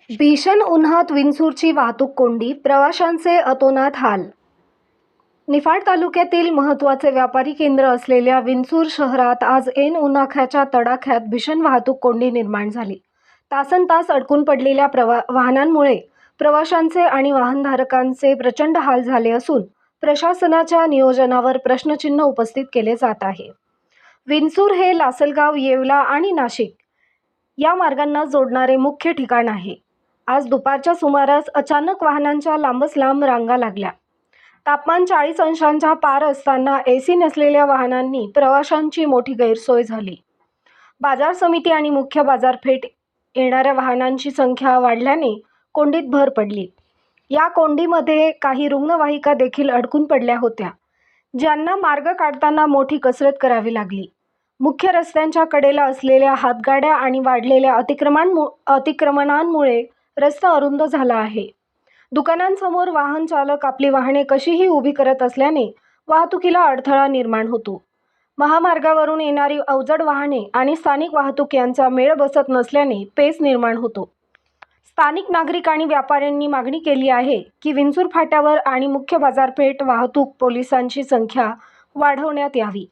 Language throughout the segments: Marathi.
भीषण उन्हात विंचूरची वाहतूक कोंडी, प्रवाशांचे अतोनात हाल. निफाड तालुक्यातील महत्त्वाचे व्यापारी केंद्र असलेल्या विंचूर शहरात आज ऐन उन्हाच्या तडाख्यात भीषण वाहतूक कोंडी निर्माण झाली. तासनतास अडकून पडलेल्या वाहनांमुळे प्रवाशांचे आणि वाहनधारकांचे प्रचंड हाल झाले असून प्रशासनाच्या नियोजनावर प्रश्नचिन्ह उपस्थित केले जात आहे. विंचूर हे लासलगाव, येवला आणि नाशिक या मार्गांना जोडणारे मुख्य ठिकाण आहे. आज दुपारच्या सुमारास अचानक वाहनांच्या लांबच लांब रांगा लागल्या. तापमान 40 अंशांच्या पार असताना AC नसलेल्या वाहनांनी प्रवाशांची मोठी गैरसोय झाली. बाजार समिती आणि मुख्य बाजारपेठ येणाऱ्या वाहनांची संख्या वाढल्याने कोंडीत भर पडली. या कोंडीमध्ये काही रुग्णवाहिका देखील अडकून पडल्या होत्या, ज्यांना मार्ग काढताना मोठी कसरत करावी लागली. मुख्य रस्त्यांच्या कडेला असलेल्या हातगाड्या आणि वाढलेल्या अतिक्रमणांमुळे रस्ता अरुंद झाला आहे. दुकानांसमोर वाहन चालक आपली वाहने कशीही उभी करत असल्याने वाहतुकीला अडथळा निर्माण होतो. महामार्गावरून येणारी अवजड वाहने आणि स्थानिक वाहतूक यांचा मेळ बसत नसल्याने पेच निर्माण होतो. स्थानिक नागरिक आणि व्यापाऱ्यांनी मागणी केली आहे की विंचूर फाट्यावर आणि मुख्य बाजारपेठ वाहतूक पोलिसांची संख्या वाढवण्यात यावी,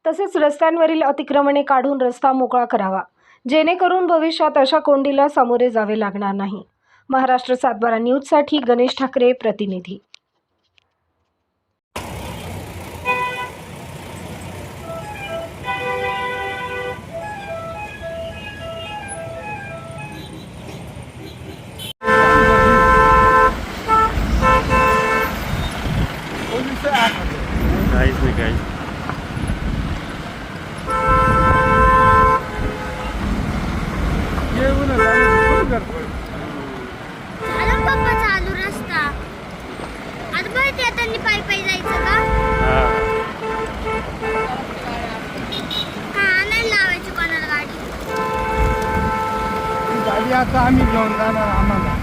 तसेच रस्त्यांवरील अतिक्रमणे काढून रस्ता मोकळा करावा, जेणेकरून भविष्यात अशा कोंडीला सामोरे जावे लागणार नाही. महाराष्ट्र 7/12 न्यूजसाठी गणेश ठाकरे, प्रतिनिधी. काहीच नाही काही. चालू रस्ता आता बरं ते त्यांनी पायी जायचं का? नाही लावायची कोणाला गाडी आता आम्ही घेऊन जाणार आम्हाला.